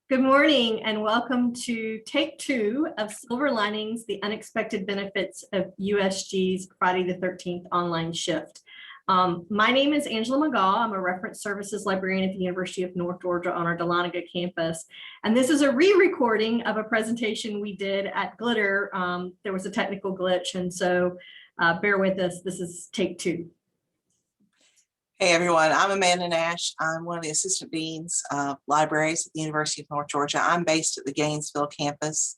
Good morning and welcome to take 2 of Silver Linings, the Unexpected Benefits of USG's Friday the 13th online shift. My name is Angela Megaw. I'm a reference services librarian at the University of North Georgia on our Dahlonega campus. And this is a re-recording of a presentation we did at Glitter. There was a technical glitch, and so bear with us. This is take 2. Hey everyone, I'm Amanda Nash. I'm one of the assistant deans of libraries at the University of North Georgia. I'm based at the Gainesville campus.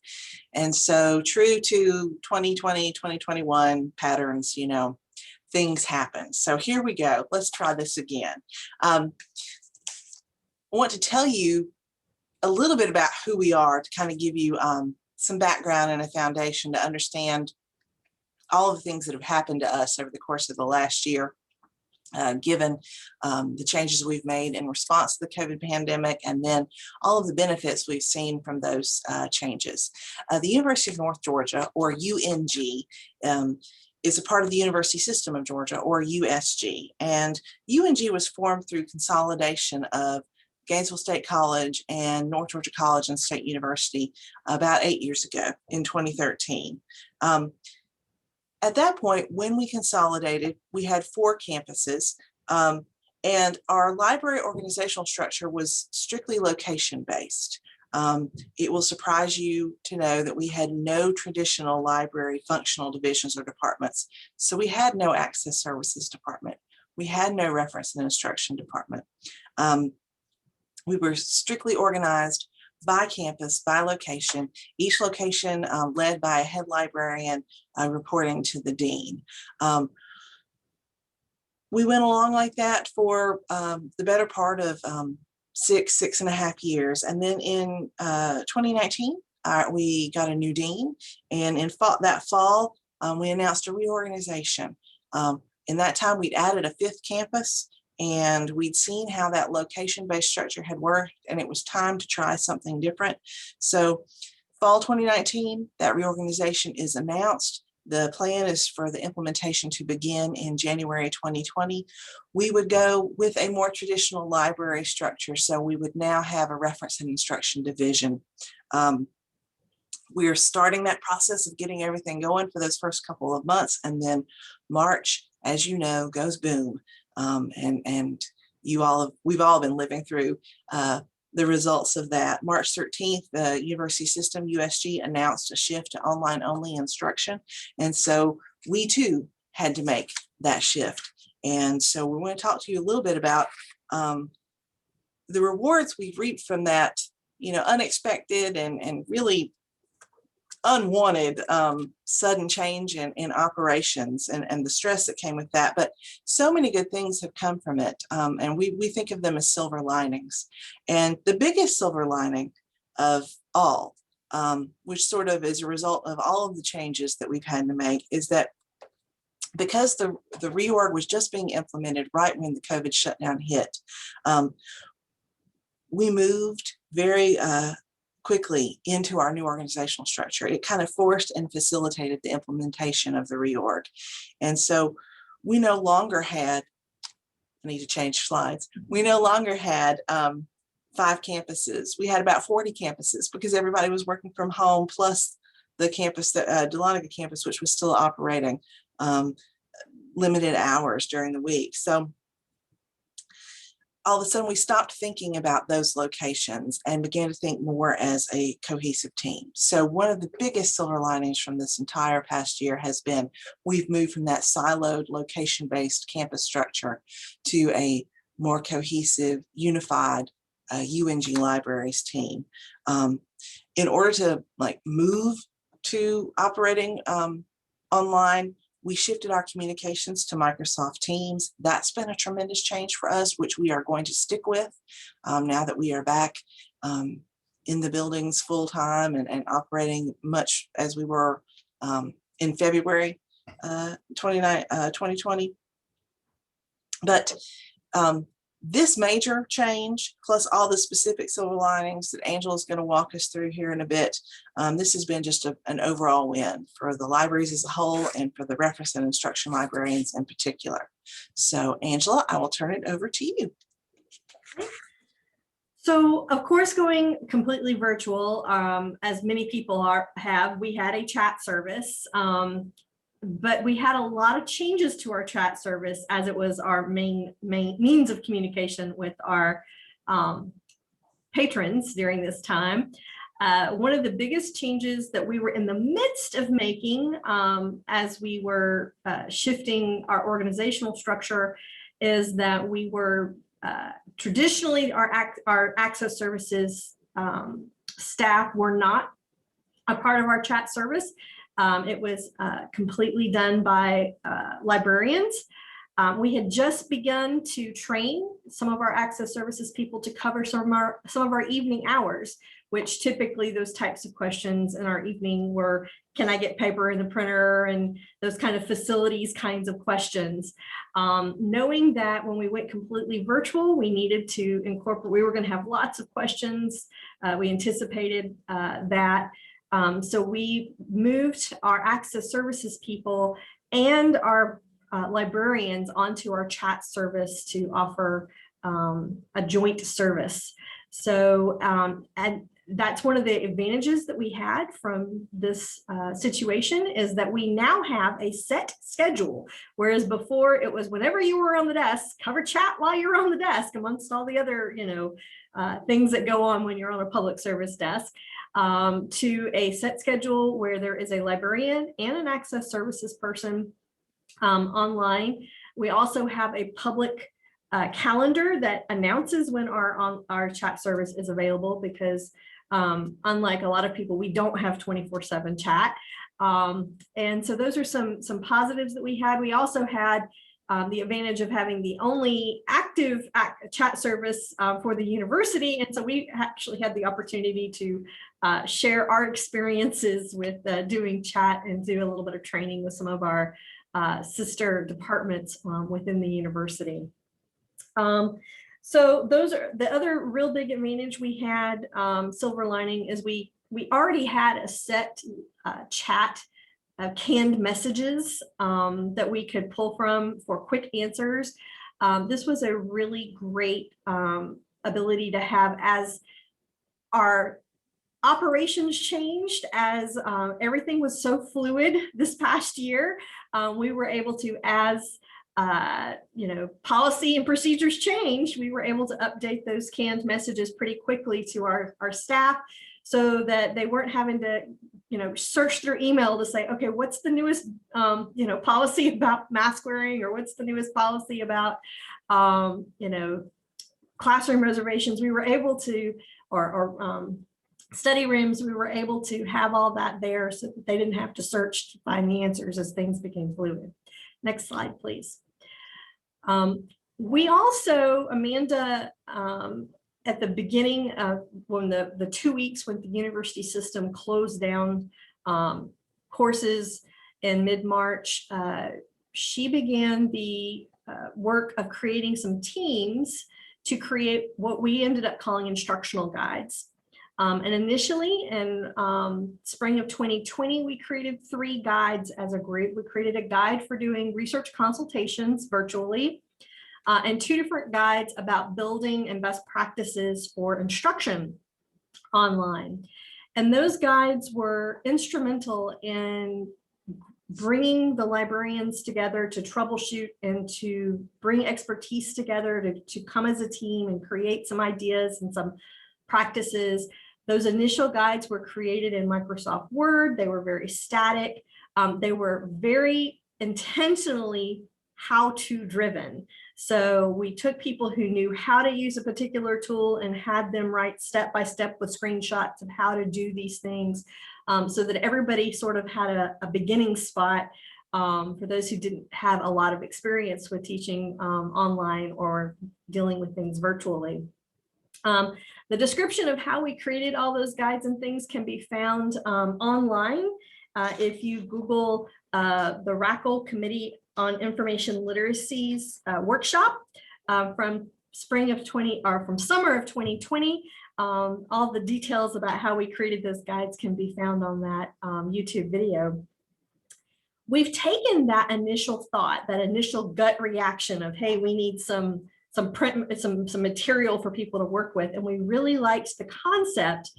And so true to 2020, 2021 patterns, things happen. So here we go. Let's try this again. I want to tell you a little bit about who we are to kind of give you some background and a foundation to understand all of the things that have happened to us over the course of the last year. Given the changes we've made in response to the COVID pandemic, and then all of the benefits we've seen from those changes. The University of North Georgia, or UNG, is a part of the University System of Georgia, or USG. And UNG was formed through consolidation of Gainesville State College and North Georgia College and State University about 8 years ago in 2013. At that point, when we consolidated, we had 4 campuses, and our library organizational structure was strictly location-based. It will surprise you to know that we had no traditional library functional divisions or departments. So we had no access services department. We had no reference and instruction department. We were strictly organized by campus, by location, each location led by a head librarian reporting to the dean. We went along like that for the better part of 6.5 years. And then in 2019, we got a new dean. And in that fall, we announced a reorganization. In that time, we'd added a 5th campus. And we'd seen how that location-based structure had worked, and it was time to try something different. So fall 2019, that reorganization is announced. The plan is for the implementation to begin in January 2020. We would go with a more traditional library structure. So we would now have a reference and instruction division. We are starting that process of getting everything going for those first couple of months. And then March, as you know, goes boom. And we've all been living through the results of that. March 13th, the University System, USG, announced a shift to online only instruction. And so we too had to make that shift. And so we want to talk to you a little bit about the rewards we've reaped from that, unexpected and really unwanted sudden change in operations and the stress that came with that. But so many good things have come from it. And we think of them as silver linings. And the biggest silver lining of all, which sort of is a result of all of the changes that we've had to make, is that because the reorg was just being implemented right when the COVID shutdown hit, we moved very quickly into our new organizational structure. It kind of forced and facilitated the implementation of the reorg. And so we no longer had, I need to change slides. We no longer had 5 campuses. We had about 40 campuses because everybody was working from home, plus the campus, the Dahlonega campus, which was still operating limited hours during the week. So all of a sudden we stopped thinking about those locations and began to think more as a cohesive team. So one of the biggest silver linings from this entire past year has been we've moved from that siloed location-based campus structure to a more cohesive, unified UNG libraries team. In order to move to operating online, we shifted our communications to Microsoft Teams. That's been a tremendous change for us, which we are going to stick with now that we are back in the buildings full time and operating much as we were in February 2020. But this major change, plus all the specific silver linings that Angela is going to walk us through here in a bit, this has been just an overall win for the libraries as a whole and for the reference and instruction librarians in particular. So Angela, I will turn it over to you. So of course, going completely virtual, as many people we had a chat service, but we had a lot of changes to our chat service as it was our main means of communication with our patrons during this time. One of the biggest changes that we were in the midst of making as we were shifting our organizational structure is that we were traditionally our access services staff were not a part of our chat service. It was completely done by librarians. We had just begun to train some of our access services people to cover some of our evening hours, which typically those types of questions in our evening were, can I get paper in the printer, and those kind of facilities kinds of questions. Knowing that when we went completely virtual, we needed to incorporate, we were going to have lots of questions. We anticipated that. So we moved our access services people and our librarians onto our chat service to offer a joint service. So, and that's one of the advantages that we had from this situation, is that we now have a set schedule. Whereas before it was whenever you were on the desk, cover chat while you're on the desk amongst all the other, things that go on when you're on a public service desk, to a set schedule where there is a librarian and an access services person online. We also have a public calendar that announces when our chat service is available, because unlike a lot of people, we don't have 24/7 chat. And so those are some positives that we had. We also had the advantage of having the only active chat service for the university. And so we actually had the opportunity to share our experiences with doing chat and do a little bit of training with some of our sister departments within the university. So those are the other real big advantage we had. Silver lining is we already had a set chat canned messages that we could pull from for quick answers. This was a really great ability to have as our operations changed, as everything was so fluid this past year. We were able to, as policy and procedures changed, we were able to update those canned messages pretty quickly to our staff, so that they weren't having to search through email to say, okay, what's the newest policy about mask wearing, or what's the newest policy about classroom reservations. We were able to, or study rooms, we were able to have all that there so that they didn't have to search to find the answers as things became fluid. Next slide, please. We also, Amanda, at the beginning of when the 2 weeks when the university system closed down courses in mid-March, she began the work of creating some teams to create what we ended up calling instructional guides. And initially in spring of 2020, we created 3 guides as a group. We created a guide for doing research consultations virtually, and 2 different guides about building and best practices for instruction online. And those guides were instrumental in bringing the librarians together to troubleshoot and to bring expertise together to come as a team and create some ideas and some practices. Those initial guides were created in Microsoft Word. They were very static. They were very intentionally how-to driven. So we took people who knew how to use a particular tool and had them write step-by-step with screenshots of how to do these things, so that everybody sort of had a beginning spot for those who didn't have a lot of experience with teaching online or dealing with things virtually. The description of how we created all those guides and things can be found online. If you Google the RACL Committee on Information Literacy's workshop from summer of 2020, all the details about how we created those guides can be found on that YouTube video. We've taken that initial thought, that initial gut reaction of, hey, we need some some material for people to work with. And we really liked the concept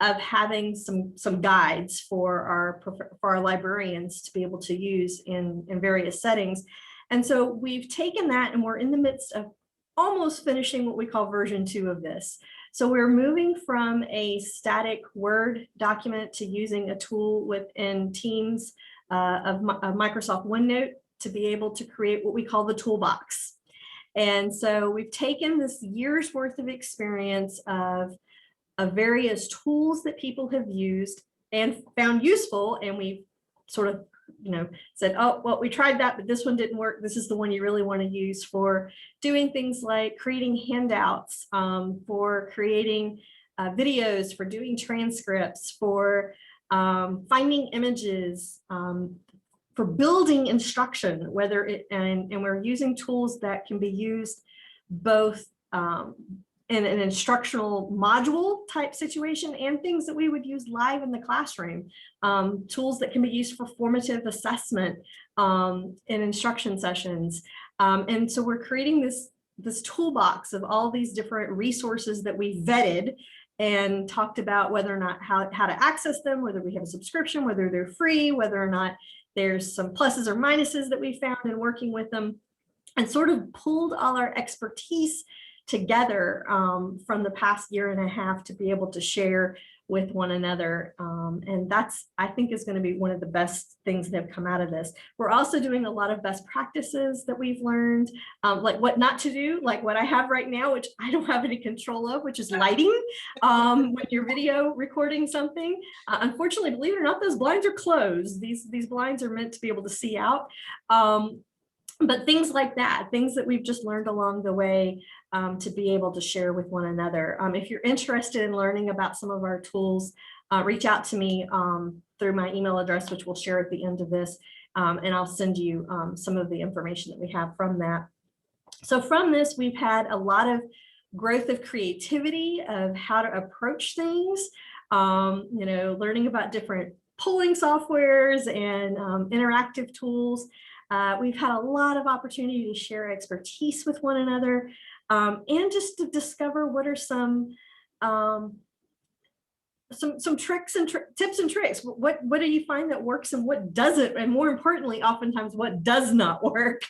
of having some guides for our librarians to be able to use in various settings. And so we've taken that, and we're in the midst of almost finishing what we call version 2 of this. So we're moving from a static Word document to using a tool within Teams of Microsoft OneNote to be able to create what we call the toolbox. And so we've taken this year's worth of experience of various tools that people have used and found useful, and we've sort of said, oh, well, we tried that, but this one didn't work. This is the one you really want to use for doing things like creating handouts, for creating videos, for doing transcripts, for finding images, for building instruction, whether it, and we're using tools that can be used both in an instructional module type situation and things that we would use live in the classroom, tools that can be used for formative assessment in instruction sessions. And so we're creating this toolbox of all these different resources that we vetted and talked about whether or not how to access them, whether we have a subscription, whether they're free, whether or not there's some pluses or minuses that we found in working with them, and sort of pulled all our expertise together from the past year and a half to be able to share with one another. And that's, I think, is going to be one of the best things that have come out of this. We're also doing a lot of best practices that we've learned, like what not to do, like what I have right now, which I don't have any control of, which is lighting when you're video recording something. Unfortunately, believe it or not, those blinds are closed. These blinds are meant to be able to see out. But things like that, things that we've just learned along the way to be able to share with one another. If you're interested in learning about some of our tools, reach out to me through my email address, which we'll share at the end of this, and I'll send you some of the information that we have from that. So from this, we've had a lot of growth of creativity of how to approach things, learning about different polling softwares and interactive tools. We've had a lot of opportunity to share expertise with one another, and just to discover what are some tricks and tips and tricks. What do you find that works and what doesn't? And more importantly, oftentimes what does not work.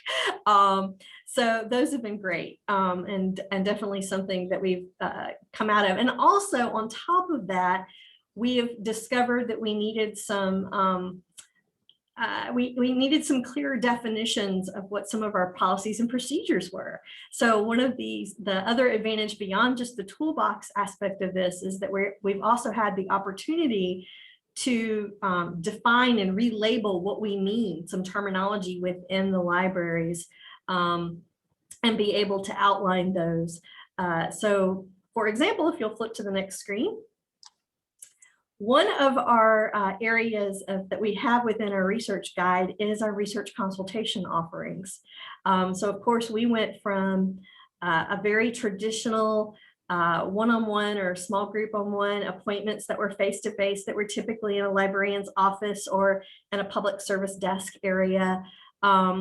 So those have been great, and definitely something that we've come out of. And also on top of that, we have discovered that we needed some we needed some clearer definitions of what some of our policies and procedures were. So one of the other advantage beyond just the toolbox aspect of this is that we've also had the opportunity to define and relabel what we mean, some terminology within the libraries, and be able to outline those. So for example, if you'll flip to the next screen, one of our areas that we have within our research guide is our research consultation offerings. So of course, we went from a very traditional one-on-one or small group on one appointments that were face-to-face that were typically in a librarian's office or in a public service desk area.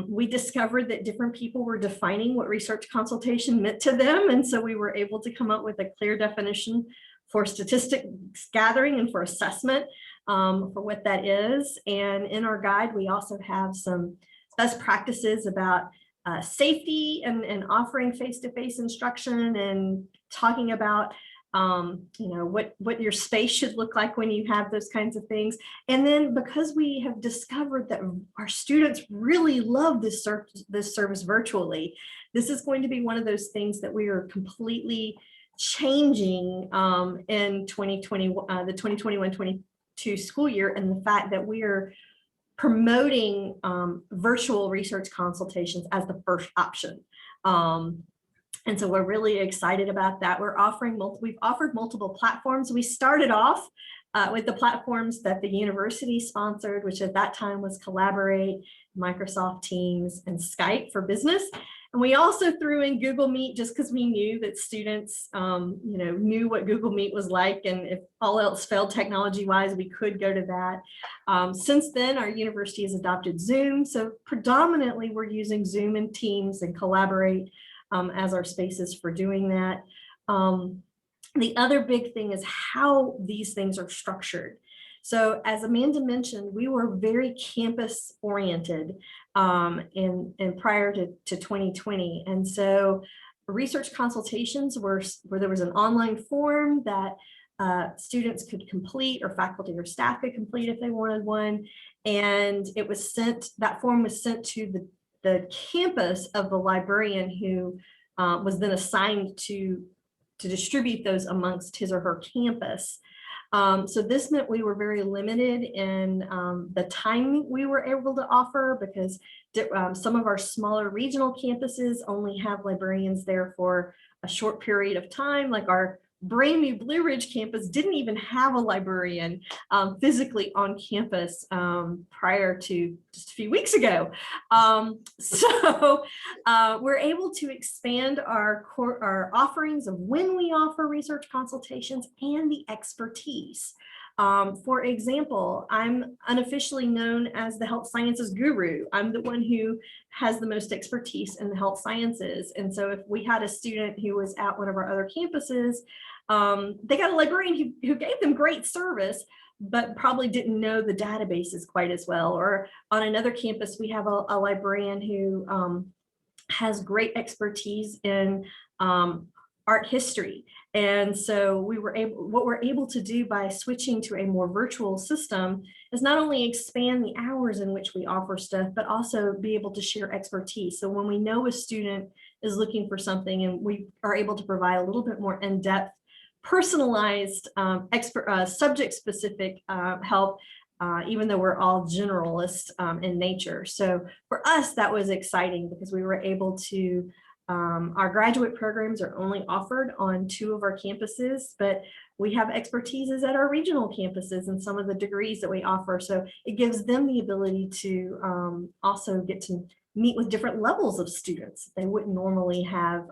We discovered that different people were defining what research consultation meant to them. And so we were able to come up with a clear definition for statistics gathering and for assessment for what that is. And in our guide, we also have some best practices about safety and offering face-to-face instruction and talking about what your space should look like when you have those kinds of things. And then because we have discovered that our students really love this service virtually, this is going to be one of those things that we are completely changing in 2020, the 2021-22 school year, and the fact that we are promoting virtual research consultations as the first option. And so we're really excited about that. We've offered multiple platforms. We started off with the platforms that the university sponsored, which at that time was Collaborate, Microsoft Teams, and Skype for Business. And we also threw in Google Meet just because we knew that students, knew what Google Meet was like, and if all else failed technology-wise, we could go to that. Since then, our university has adopted Zoom, so predominantly we're using Zoom and Teams and Collaborate as our spaces for doing that. The other big thing is how these things are structured. So as Amanda mentioned, we were very campus oriented in prior to 2020. And so research consultations were where there was an online form that students could complete, or faculty or staff could complete if they wanted one. And it was sent, that form was sent to the campus of the librarian who was then assigned to distribute those amongst his or her campus. So this meant we were very limited in the time we were able to offer, because some of our smaller regional campuses only have librarians there for a short period of time. Like our brand new Blue Ridge campus didn't even have a librarian physically on campus prior to just a few weeks ago. So we're able to expand our offerings of when we offer research consultations and the expertise. For example, I'm unofficially known as the health sciences guru. I'm the one who has the most expertise in the health sciences. And so if we had a student who was at one of our other campuses, they got a librarian who gave them great service, but probably didn't know the databases quite as well. Or on another campus, we have a librarian who has great expertise in art history. And so what we're able to do by switching to a more virtual system is not only expand the hours in which we offer stuff, but also be able to share expertise. So when we know a student is looking for something and we are able to provide a little bit more in-depth, personalized, subject-specific help, even though we're all generalists in nature. So for us, that was exciting because we were able to our graduate programs are only offered on 2 of our campuses, but we have expertises at our regional campuses and some of the degrees that we offer. So it gives them the ability to also get to meet with different levels of students they wouldn't normally have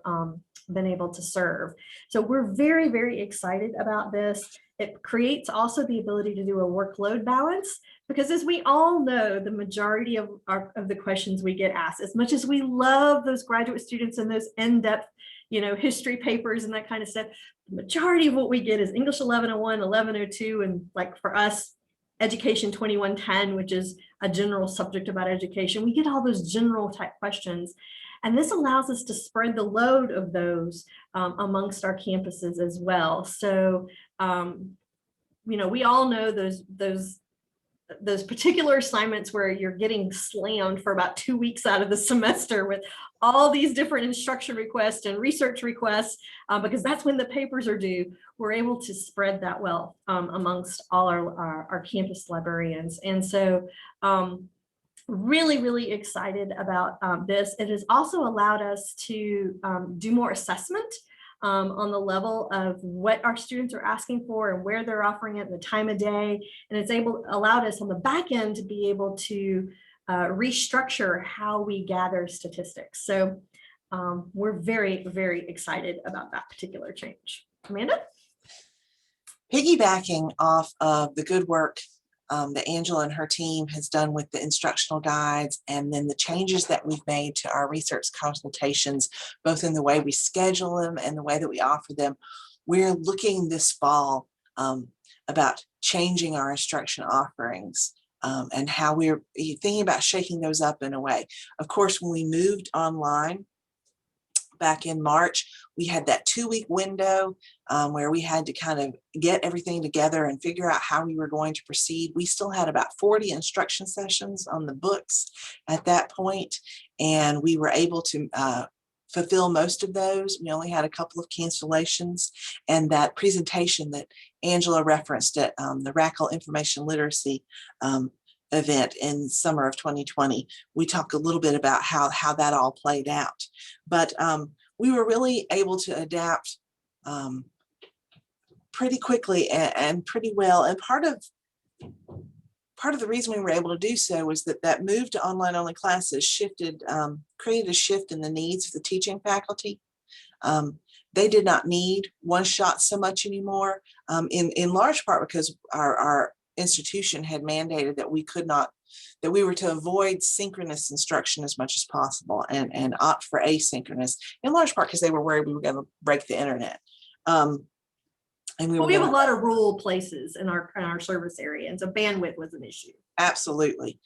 been able to serve. So we're very, very excited about this. It creates also the ability to do a workload balance, because as we all know, the majority of the questions we get asked, as much as we love those graduate students and those in-depth, history papers and that kind of stuff, the majority of what we get is English 1101, 1102, and like for us, Education 2110, which is a general subject about education. We get all those general type questions. And this allows us to spread the load of those amongst our campuses as well. So, we all know those particular assignments where you're getting slammed for about 2 weeks out of the semester with all these different instruction requests and research requests, because that's when the papers are due. We're able to spread that well amongst all our campus librarians. And so really, really excited about this. It has also allowed us to do more assessment on the level of what our students are asking for and where they're offering it and the time of day. And it's allowed us on the back end to be able to restructure how we gather statistics. So we're very, very excited about that particular change. Amanda? Piggybacking off of the good work that Angela and her team has done with the instructional guides, and then the changes that we've made to our research consultations, both in the way we schedule them and the way that we offer them, we're looking this fall about changing our instruction offerings and how we're thinking about shaking those up in a way. Of course, when we moved online back in March, we had that 2-week window where we had to kind of get everything together and figure out how we were going to proceed. We still had about 40 instruction sessions on the books at that point, and we were able to fulfill most of those. We only had a couple of cancellations, and that presentation that Angela referenced at the RACL Information Literacy event in summer of 2020, we talked a little bit about how that all played out. But we were really able to adapt pretty quickly and pretty well. And part of the reason we were able to do so was that move to online only classes created a shift in the needs of the teaching faculty. They did not need one shot so much anymore, in large part because our institution had mandated that we were to avoid synchronous instruction as much as possible and opt for asynchronous, in large part because they were worried we were going to break the internet. And we have a lot of rural places in our service area, and so bandwidth was an issue. Absolutely.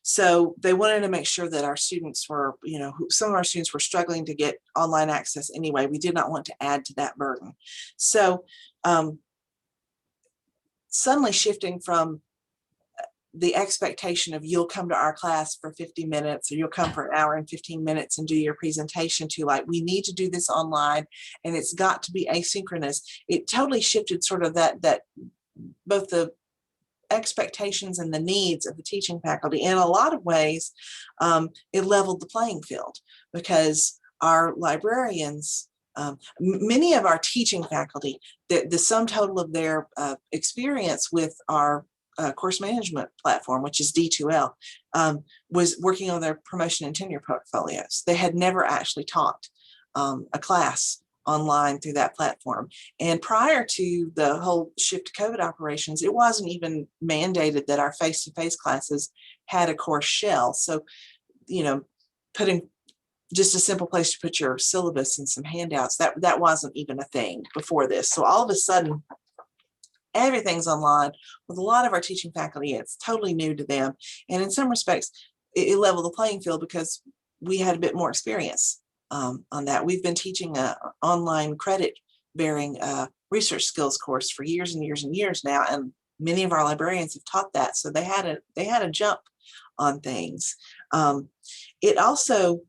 So they wanted to make sure that our students were, some of our students were struggling to get online access anyway. We did not want to add to that burden. So suddenly shifting from the expectation of you'll come to our class for 50 minutes or you'll come for an hour and 15 minutes and do your presentation to like, we need to do this online and it's got to be asynchronous. It totally shifted sort of that both the expectations and the needs of the teaching faculty. In a lot of ways, it leveled the playing field because our librarians, many of our teaching faculty, the sum total of their experience with our course management platform, which is D2L, was working on their promotion and tenure portfolios. They had never actually taught a class online through that platform. And prior to the whole shift to COVID operations, it wasn't even mandated that our face-to-face classes had a course shell. So, putting just a simple place to put your syllabus and some handouts, that wasn't even a thing before this. So all of a sudden, everything's online with a lot of our teaching faculty. It's totally new to them. And in some respects, it leveled the playing field because we had a bit more experience on that. We've been teaching an online credit bearing research skills course for years and years and years now. And many of our librarians have taught that. So they had a jump on things. It also,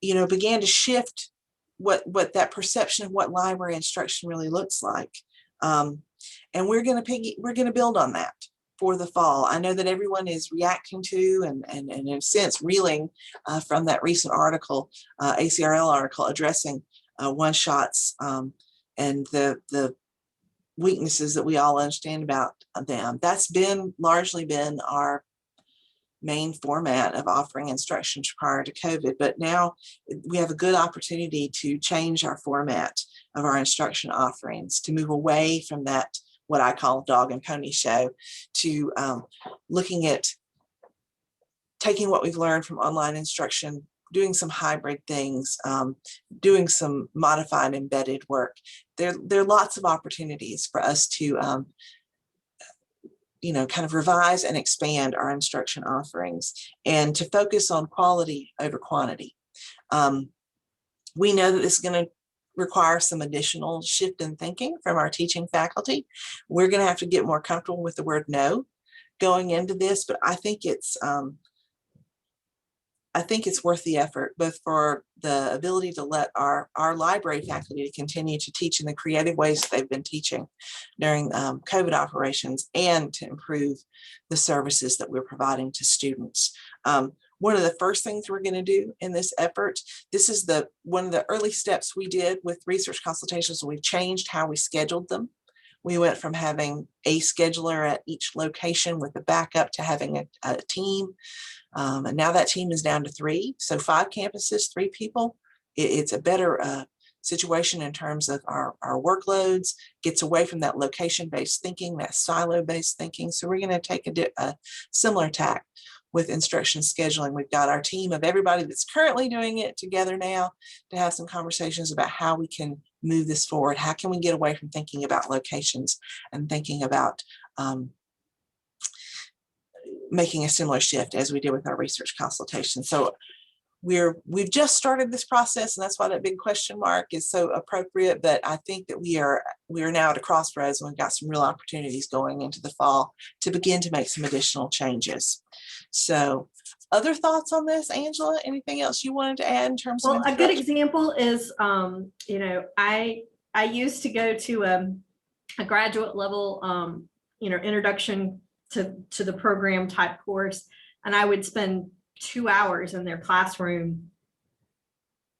began to shift what that perception of what library instruction really looks like. And we're going to build on that for the fall. I know that everyone is reacting to and in a sense reeling from that recent article, ACRL article addressing one-shots and the weaknesses that we all understand about them. That's largely been our main format of offering instructions prior to COVID, but now we have a good opportunity to change our format of our instruction offerings, to move away from that, what I call dog and pony show, to looking at taking what we've learned from online instruction, doing some hybrid things, doing some modified embedded work. There are lots of opportunities for us to kind of revise and expand our instruction offerings and to focus on quality over quantity. We know that this is going to require some additional shift in thinking from our teaching faculty. We're going to have to get more comfortable with the word no going into this, but I think it's worth the effort, both for the ability to let our library faculty to continue to teach in the creative ways that they've been teaching during COVID operations and to improve the services that we're providing to students. One of the first things we're going to do in this effort, this is one of the early steps we did with research consultations. We changed how we scheduled them. We went from having a scheduler at each location with a backup to having a team. And now that team is down to 3. So 5 campuses, 3 people. It's a better situation in terms of our workloads, gets away from that location-based thinking, that silo-based thinking. So we're going to take a similar tack with instruction scheduling. We've got our team of everybody that's currently doing it together now to have some conversations about how we can move this forward. How can we get away from thinking about locations and thinking about making a similar shift as we did with our research consultation. So we've just started this process, and that's why that big question mark is so appropriate. But I think that we are now at a crossroads, and we've got some real opportunities going into the fall to begin to make some additional changes. So other thoughts on this, Angela? Anything else you wanted to add in terms of a good example is, I used to go to a graduate level, introduction to the program type course, and I would spend 2 hours in their classroom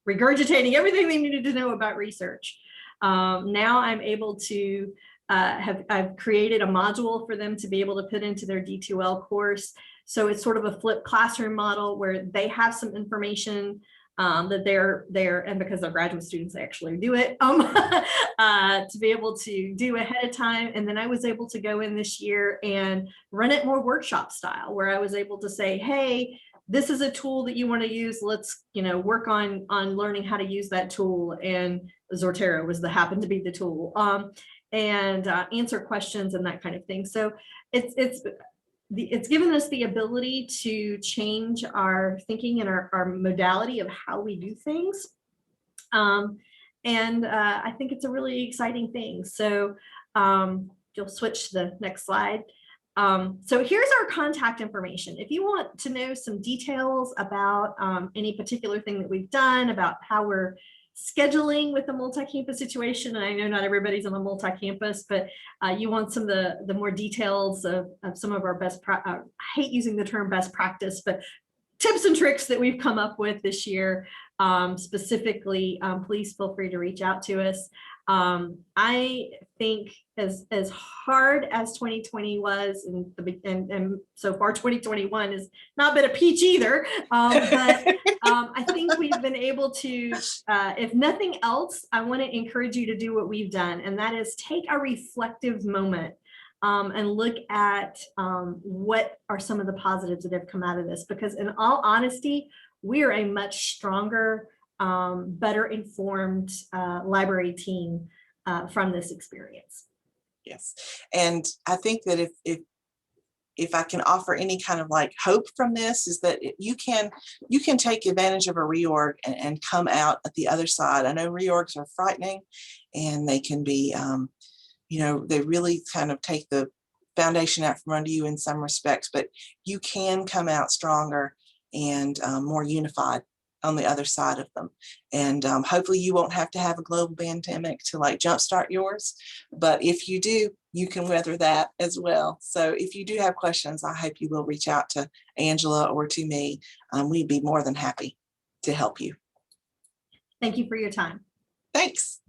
regurgitating everything they needed to know about research. Now I'm able to I've created a module for them to be able to put into their D2L course. So it's sort of a flipped classroom model where they have some information that they're there, and because they're graduate students, they actually do it, to be able to do ahead of time. And then I was able to go in this year and run it more workshop style, where I was able to say, hey, this is a tool that you want to use. Let's, work on learning how to use that tool. And Zotero happened to be the tool, and answer questions and that kind of thing. So it's given us the ability to change our thinking and our modality of how we do things. And I think it's a really exciting thing. So you'll switch to the next slide. So here's our contact information. If you want to know some details about any particular thing that we've done, about how we're scheduling with the multi-campus situation, and I know not everybody's on a multi-campus, but you want some of the more details of some of our I hate using the term best practice, but tips and tricks that we've come up with this year, specifically, please feel free to reach out to us. I think as hard as 2020 was, and so far 2021 has not been a peach either, but I think we've been able to, if nothing else, I want to encourage you to do what we've done, and that is take a reflective moment and look at what are some of the positives that have come out of this, because in all honesty, we are a much stronger, better informed library team from this experience. Yes, and I think that if I can offer any kind of like hope from this, is that you can take advantage of a reorg and come out at the other side. I know reorgs are frightening, and they can be, they really kind of take the foundation out from under you in some respects, but you can come out stronger and more unified on the other side of them. And hopefully you won't have to have a global pandemic to like jumpstart yours. But if you do, you can weather that as well. So if you do have questions, I hope you will reach out to Angela or to me. We'd be more than happy to help you. Thank you for your time. Thanks.